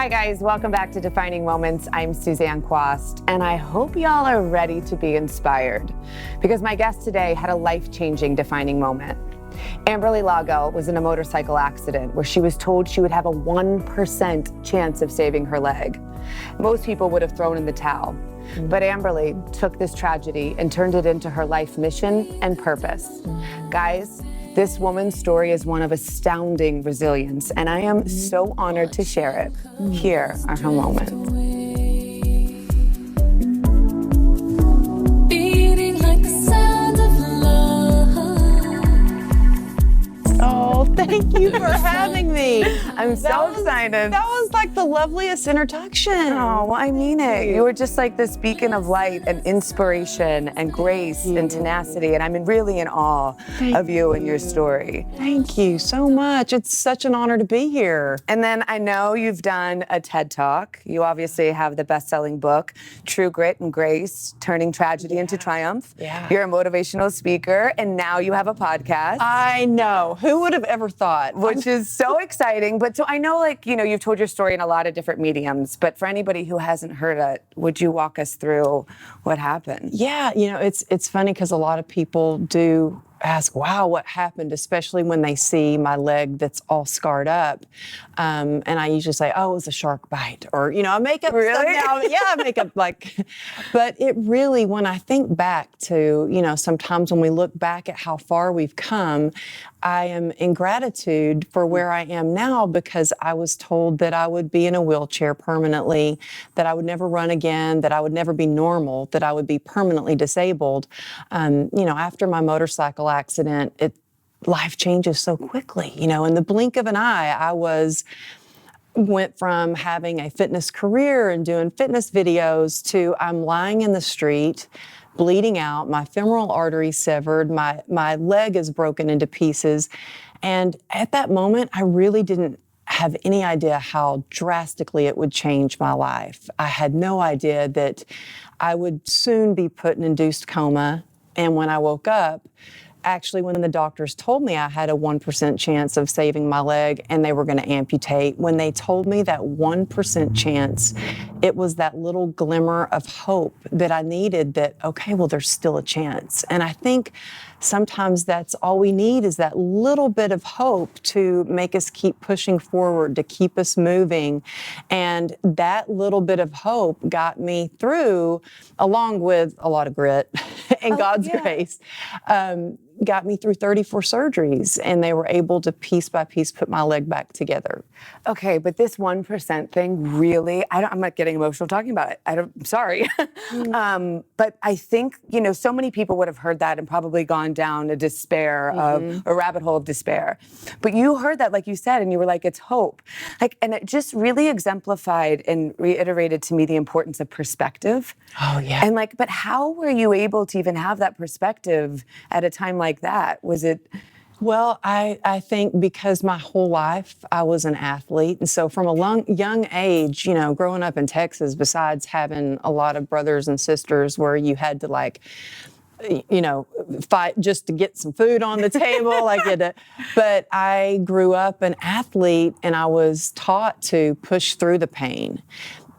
Hi guys, welcome back to Defining Moments. I'm Suzanne Quast, and I hope y'all are ready to be inspired because my guest today had a life-changing defining moment. Amberly Lago was in a motorcycle accident where she was told she would have a 1% chance of saving her leg. Most people would have thrown in the towel, but Amberly took this tragedy and turned it into her life mission and purpose. Guys, this woman's story is one of astounding resilience, and I am so honored to share it. Here are her moments. Oh, thank you for having me. I'm so excited. That was like the loveliest introduction. Oh, well, I mean it. You were just like this beacon of light and inspiration and grace and tenacity, and I'm really in awe of you and your story. Thank you so much. It's such an honor to be here. And then I know you've done a TED Talk. You obviously have the best-selling book, True Grit and Grace, Turning Tragedy into Triumph. Yeah. You're a motivational speaker, and now you have a podcast. I know. Who would have ever thought? Which is so exciting. But so I know, like, you know, you've told your story in a lot of different mediums, but for anybody who hasn't heard it, would you walk us through what happened? Yeah, you know, it's funny because a lot of people do ask, wow, what happened, especially when they see my leg that's all scarred up. And I usually say, oh, it was a shark bite. Or, you know, I make up stuff now. Yeah, I make up but it really, when I think back to, you know, sometimes when we look back at how far we've come, I am in gratitude for where I am now because I was told that I would be in a wheelchair permanently, that I would never run again, that I would never be normal, that I would be permanently disabled. You know, after my motorcycle accident, life changes so quickly. You know, in the blink of an eye, I went from having a fitness career and doing fitness videos to I'm lying in the street, bleeding out, my femoral artery severed, my leg is broken into pieces. And at that moment, I really didn't have any idea how drastically it would change my life. I had no idea that I would soon be put in induced coma. And when I woke up, actually, when the doctors told me I had a 1% chance of saving my leg and they were going to amputate, when they told me that 1% chance, it was that little glimmer of hope that I needed that, okay, well, there's still a chance. And I think sometimes that's all we need is that little bit of hope to make us keep pushing forward, to keep us moving. And that little bit of hope got me through, along with a lot of grit and God's grace, got me through 34 surgeries, and they were able to piece by piece put my leg back together. Okay, but this 1% thing really, I'm not getting emotional talking about it. I'm sorry. But I think, you know, so many people would have heard that and probably gone down a despair of a rabbit hole of despair. But you heard that, like you said, and you were like, it's hope. And it just really exemplified and reiterated to me the importance of perspective. Oh, yeah. And but how were you able to even have that perspective at a time like that? Was it? Well, I think because my whole life I was an athlete. And so from a young age, you know, growing up in Texas, besides having a lot of brothers and sisters where you had to you know, fight just to get some food on the table. But I grew up an athlete and I was taught to push through the pain.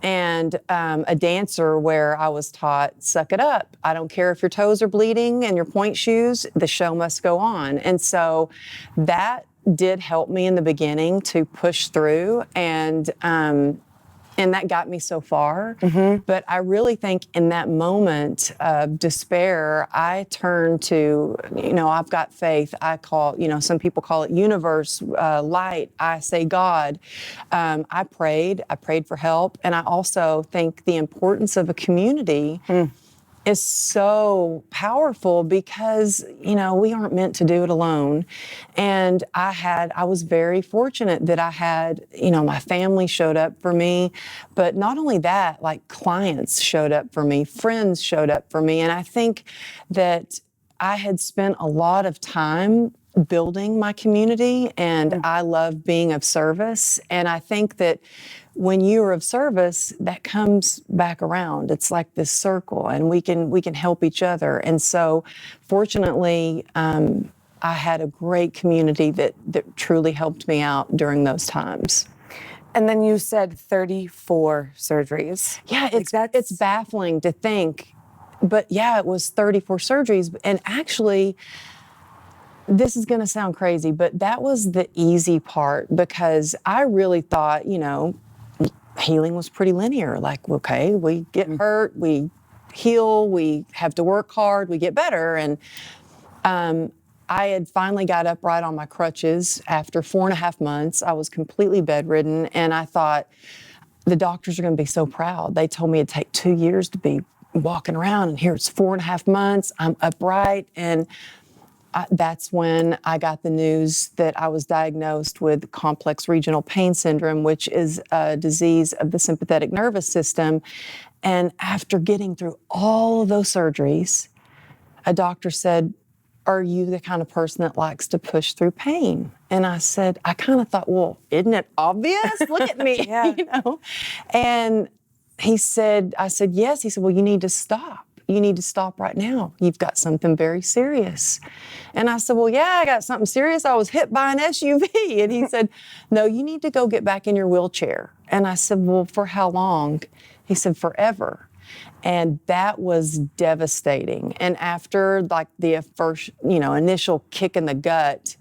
And a dancer where I was taught, suck it up. I don't care if your toes are bleeding and your point shoes, the show must go on. And so that did help me in the beginning to push through, and that got me so far. But I really think in that moment of despair, I turned to, you know, I've got faith. I call, you know, some people call it universe, light. I say God. I prayed for help. And I also think the importance of a community is so powerful because, you know, we aren't meant to do it alone. And I was very fortunate that I had, you know, my family showed up for me, but not only that, like clients showed up for me, friends showed up for me. And I think that I had spent a lot of time building my community, and I love being of service. And I think that when you are of service, that comes back around. It's like this circle, and we can help each other. And so, fortunately, I had a great community that truly helped me out during those times. And then you said 34 surgeries. Yeah, Like, it's baffling to think. But yeah, it was 34 surgeries. And actually, this is going to sound crazy, but that was the easy part because I really thought, healing was pretty linear. Like, okay, we get hurt, we heal, we have to work hard, we get better. And I had finally got upright on my crutches after 4.5 months. I was completely bedridden, and I thought the doctors are going to be so proud. They told me it'd take 2 years to be walking around, and here it's 4.5 months. I'm upright, and that's when I got the news that I was diagnosed with complex regional pain syndrome, which is a disease of the sympathetic nervous system. And after getting through all of those surgeries, a doctor said, "Are you the kind of person that likes to push through pain?" And I said, I kind of thought, well, isn't it obvious? Look at me, And I said, yes. He said, well, you need to stop. You need to stop right now. You've got something very serious. And I said, well, yeah, I got something serious. I was hit by an SUV. And he said, no, you need to go get back in your wheelchair. And I said, well, for how long? He said, forever. And that was devastating. And after like the first, initial kick in the gut,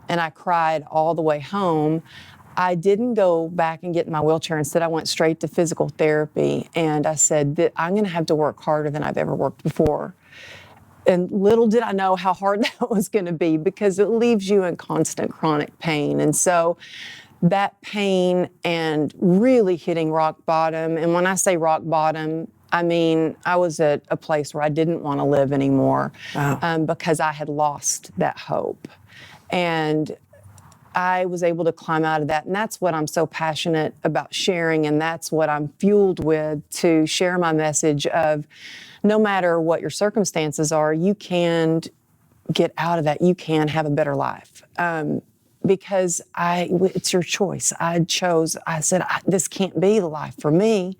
and I cried all the way home, I didn't go back and get in my wheelchair. Instead, I went straight to physical therapy. And I said that I'm going to have to work harder than I've ever worked before. And little did I know how hard that was going to be, because it leaves you in constant chronic pain. And so that pain and really hitting rock bottom. And when I say rock bottom, I mean, I was at a place where I didn't want to live anymore. Wow. Because I had lost that hope. And I was able to climb out of that. And that's what I'm so passionate about sharing. And that's what I'm fueled with, to share my message of no matter what your circumstances are, you can get out of that. You can have a better life. Because it's your choice. I said, this can't be the life for me.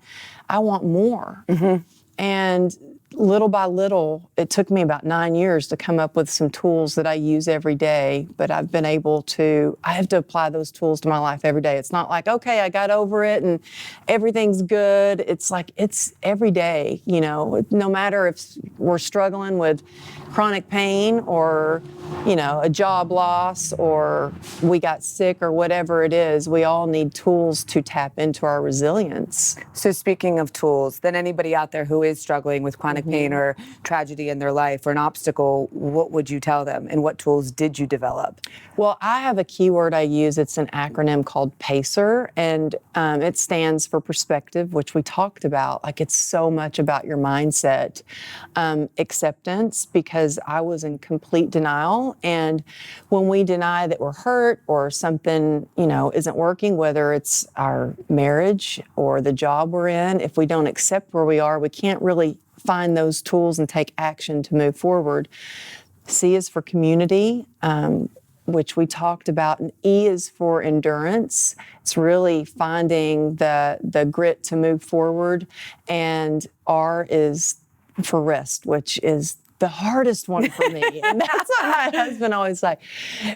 I want more. Mm-hmm. And little by little, it took me about 9 years to come up with some tools that I use every day, but I have to apply those tools to my life every day. It's not like, okay, I got over it and everything's good. It's like, it's every day, no matter if we're struggling with chronic pain or, a job loss, or we got sick, or whatever it is, we all need tools to tap into our resilience. So speaking of tools, then anybody out there who is struggling with chronic pain or tragedy in their life or an obstacle, what would you tell them? And what tools did you develop? Well, I have a keyword I use. It's an acronym called PACER, and it stands for perspective, which we talked about. Like, it's so much about your mindset. Acceptance, because I was in complete denial. And when we deny that we're hurt or something, isn't working, whether it's our marriage or the job we're in, if we don't accept where we are, we can't really find those tools and take action to move forward. C is for community, which we talked about, and E is for endurance. It's really finding the grit to move forward. And R is for rest, which is the hardest one for me. And that's what my husband always like,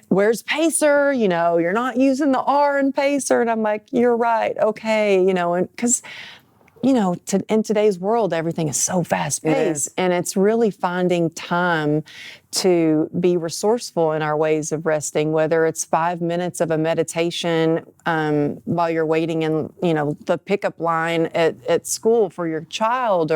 where's PACER? You're not using the R in PACER. And I'm like, you're right. Okay. And because, in today's world, everything is so fast paced, and it's really finding time to be resourceful in our ways of resting, whether it's 5 minutes of a meditation while you're waiting in, the pickup line at school for your child,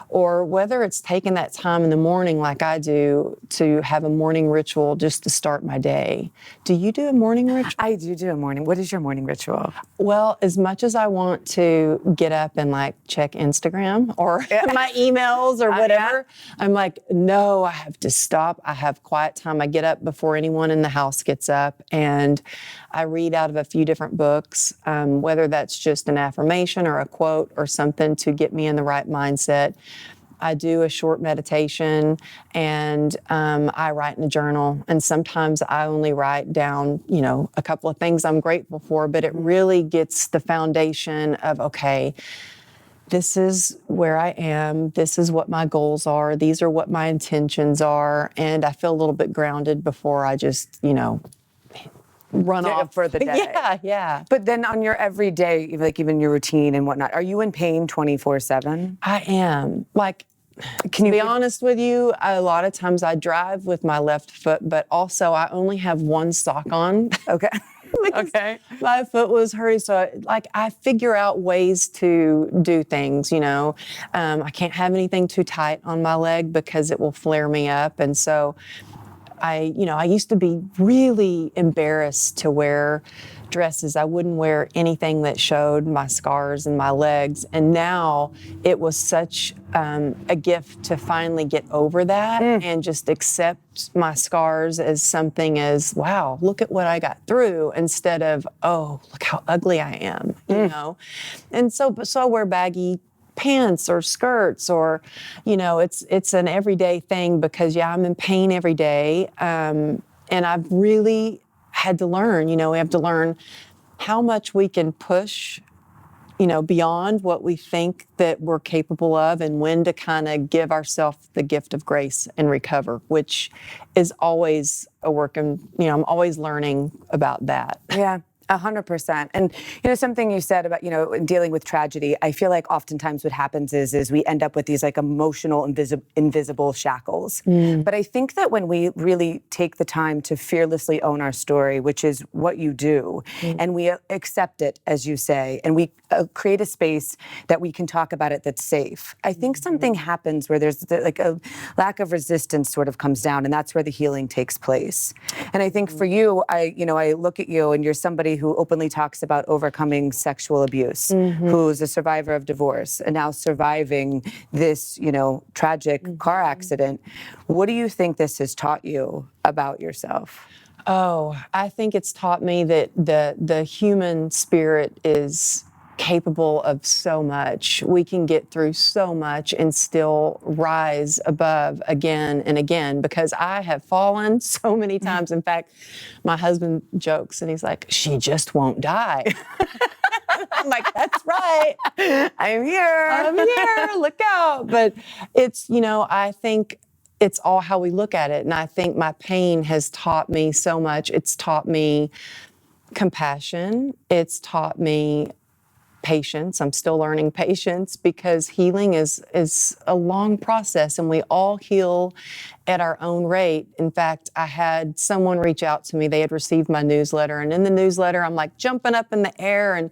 or whether it's taking that time in the morning like I do to have a morning ritual just to start my day. Do you do a morning ritual? I do a morning. What is your morning ritual? Well, as much as I want to get up and check Instagram or my emails or whatever, I'm like, no, I have to stop. I have quiet time. I get up before anyone in the house gets up, and I read out of a few different books, whether that's just an affirmation or a quote or something to get me in the right mindset. I do a short meditation, and I write in a journal. And sometimes I only write down, a couple of things I'm grateful for, but it really gets the foundation of, okay, this is where I am. This is what my goals are. These are what my intentions are. And I feel a little bit grounded before I just, run off for the day. Yeah. But then on your everyday, like even your routine and whatnot, are you in pain 24/7? I am. Like, Can you be honest with you, a lot of times I drive with my left foot, but also I only have one sock on. Okay. Okay. My foot was hurting, so I figure out ways to do things. I can't have anything too tight on my leg because it will flare me up, and so I used to be really embarrassed to wear dresses. I wouldn't wear anything that showed my scars and my legs. And now it was such a gift to finally get over that and just accept my scars as something as, wow, look at what I got through, instead of, oh, look how ugly I am, And so I wear baggy pants or skirts, or it's an everyday thing because I'm in pain every day, and I've really had to learn. We have to learn how much we can push beyond what we think that we're capable of, and when to kind of give ourselves the gift of grace and recover, which is always a work. And I'm always learning about that. Yeah. 100%. And, something you said about, in dealing with tragedy, I feel like oftentimes what happens is we end up with these like emotional invisible shackles. But I think that when we really take the time to fearlessly own our story, which is what you do, and we accept it, as you say, and we create a space that we can talk about it that's safe, I think something happens where there's like a lack of resistance sort of comes down, and that's where the healing takes place. And I think for you, I look at you and you're somebody who openly talks about overcoming sexual abuse, who's a survivor of divorce, and now surviving this, tragic car accident. What do you think this has taught you about yourself? Oh, I think it's taught me that the human spirit is capable of so much. We can get through so much and still rise above again and again, because I have fallen so many times. In fact, my husband jokes and he's like, she just won't die. I'm like, that's right. I'm here. Look out. But it's, I think it's all how we look at it. And I think my pain has taught me so much. It's taught me compassion. It's taught me patience. I'm still learning patience, because healing is a long process, and we all heal at our own rate. In fact, I had someone reach out to me. They had received my newsletter, and in the newsletter, I'm like jumping up in the air, and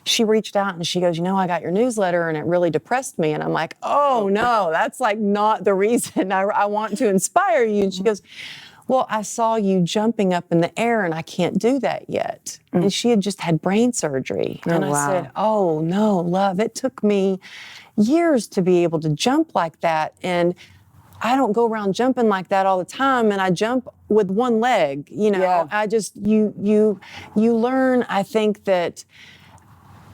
she reached out and she goes, I got your newsletter and it really depressed me. And I'm like, oh no, that's like not the reason. I want to inspire you. And she goes, well, I saw you jumping up in the air and I can't do that yet. And she had just had brain surgery. And I said, oh no, love, it took me years to be able to jump like that. And I don't go around jumping like that all the time. And I jump with one leg, I just, you learn, I think, that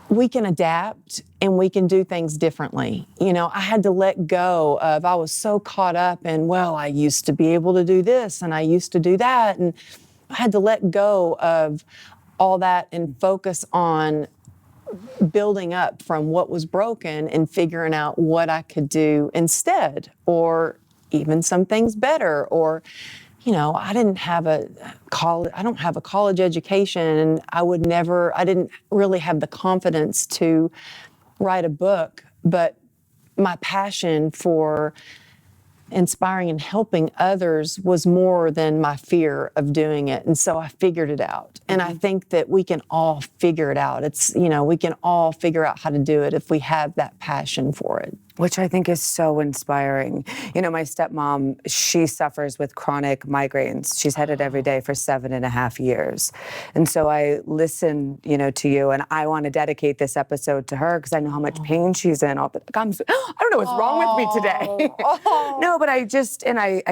we can adapt and we can do things differently. I had to let go of, I was so caught up in, I used to be able to do this and I used to do that. And I had to let go of all that and focus on building up from what was broken and figuring out what I could do instead, or even some things better, or I don't have a college education, and I didn't really have the confidence to write a book, but my passion for inspiring and helping others was more than my fear of doing it. And so I figured it out. And I think that we can all figure it out. We can all figure out how to do it if we have that passion for it. Which I think is so inspiring. My stepmom, she suffers with chronic migraines. She's had it every day for 7.5 years. And so I listen, to you, and I want to dedicate this episode to her because I know how much pain she's in. I don't know what's wrong with me today. No, but I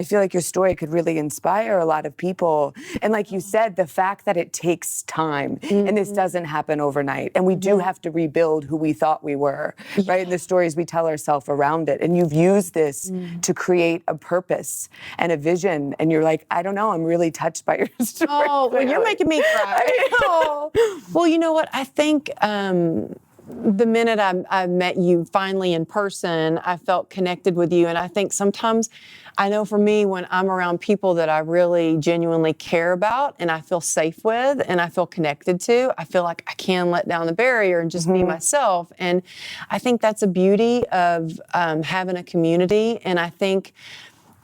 feel like your story could really inspire a lot of people. And like you said, the fact that it takes time, and this doesn't happen overnight. And we do have to rebuild who we thought we were, right? And the stories we tell ourselves around it. And you've used this to create a purpose and a vision. And you're like, I don't know, I'm really touched by your story. Oh, well, you're making me cry. Well, you know what? I think the minute I met you finally in person, I felt connected with you. And I think sometimes, I know for me, when I'm around people that I really genuinely care about and I feel safe with and I feel connected to, I feel like I can let down the barrier and just be myself. And I think that's a beauty of having a community. And I think,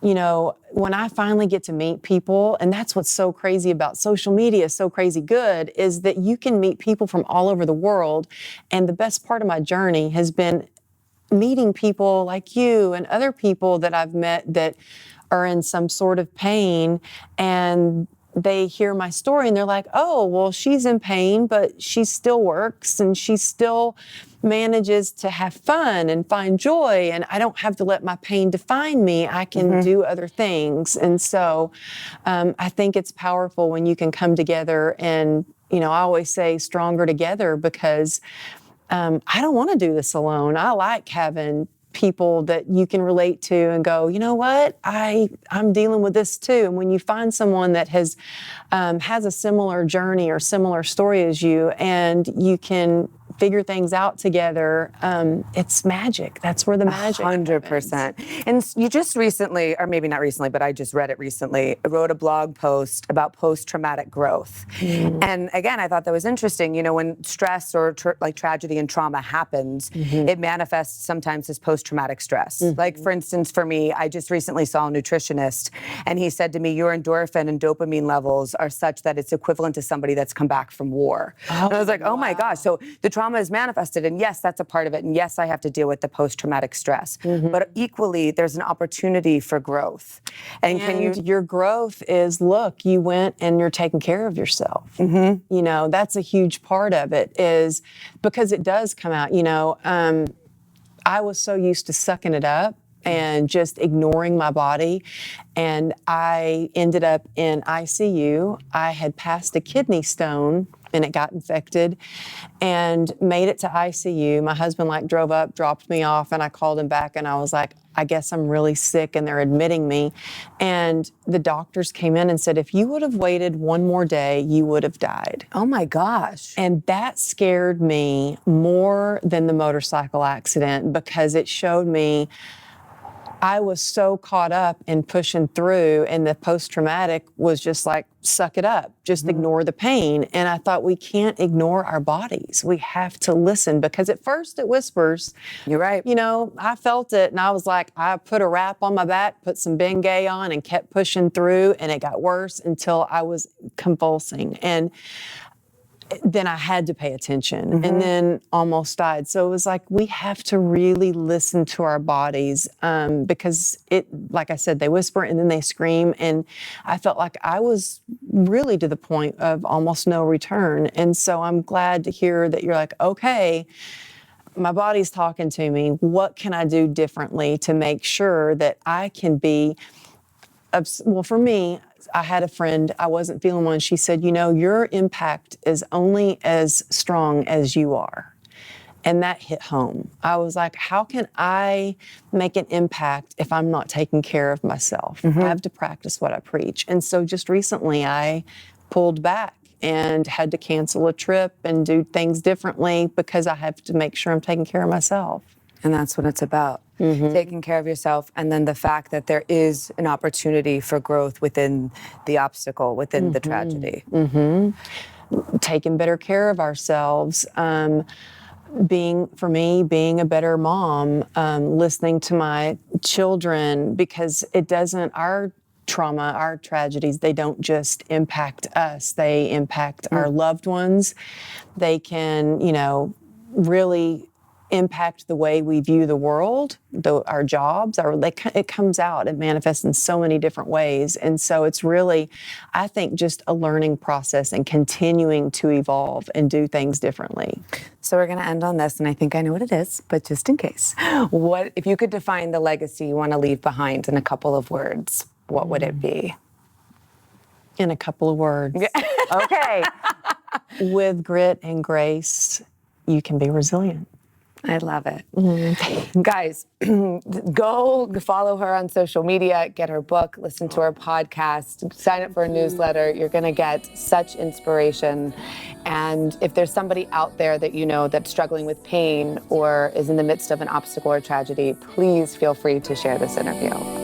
you know, when I finally get to meet people, and that's what's so crazy about social media, so crazy good, is that you can meet people from all over the world. And the best part of my journey has been meeting people like you and other people that I've met that are in some sort of pain, and they hear my story and they're like, oh, well, she's in pain, but she still works and she still manages to have fun and find joy. And I don't have to let my pain define me. I can do other things. And so I think it's powerful when you can come together and, you know, I always say stronger together, because I don't want to do this alone. I like having people that you can relate to and go, you know what, I'm dealing with this too. And when you find someone that has a similar journey or similar story as you, and you can figure things out together, it's magic. That's where the magic 100%. And you just recently, or maybe not recently, but I just read it recently, wrote a blog post about post-traumatic growth. And again, I thought that was interesting. You know, when stress or like tragedy and trauma happens, it manifests sometimes as post-traumatic stress. Like, for instance, for me, I just recently saw a nutritionist, and he said to me, your endorphin and dopamine levels are such that it's equivalent to somebody that's come back from war. And I was like, oh my gosh. So the trauma is manifested, and yes, that's a part of it, and yes, I have to deal with the post-traumatic stress, but equally there's an opportunity for growth. And your growth is, look, you went and you're taking care of yourself. You know, that's a huge part of it, is because it does come out. You know, I was so used to sucking it up and just ignoring my body. And I ended up in ICU. I had passed a kidney stone and it got infected and made it to ICU. My husband drove up, dropped me off, and I called him back and I was like, I guess I'm really sick and they're admitting me. And the doctors came in and said, if you would have waited one more day, you would have died. oh my gosh. And that scared me more than the motorcycle accident, because it showed me I was so caught up in pushing through, and the post-traumatic was just like, suck it up, just ignore the pain. And I thought, we can't ignore our bodies. We have to listen, because at first it whispers. You're right. You know, I felt it and I was like, I put a wrap on my back, put some Bengay on and kept pushing through, and it got worse until I was convulsing. And then I had to pay attention and then almost died. So it was like, we have to really listen to our bodies, because like I said, they whisper and then they scream. And I felt like I was really to the point of almost no return. And so I'm glad to hear that you're like, okay, my body's talking to me. What can I do differently to make sure that I can be, well, for me, I had a friend, I wasn't feeling one. She said, you know, your impact is only as strong as you are. And that hit home. I was like, how can I make an impact if I'm not taking care of myself? I have to practice what I preach. And so just recently I pulled back and had to cancel a trip and do things differently, because I have to make sure I'm taking care of myself. And that's what it's about, taking care of yourself, and then the fact that there is an opportunity for growth within the obstacle, within the tragedy. Taking better care of ourselves, being a better mom, listening to my children, because our trauma, our tragedies, they don't just impact us, they impact our loved ones. They can, you know, really impact the way we view the world, our jobs, it comes out, it manifests in so many different ways. And so it's really, I think, just a learning process and continuing to evolve and do things differently. So we're going to end on this, and I think I know what it is, but just in case. What, if you could define the legacy you want to leave behind in a couple of words, what would it be? In a couple of words. Okay. With grit and grace, you can be resilient. I love it. Guys, go follow her on social media, get her book, listen to her podcast, sign up for a newsletter. You're going to get such inspiration. And if there's somebody out there that you know that's struggling with pain or is in the midst of an obstacle or tragedy, please feel free to share this interview.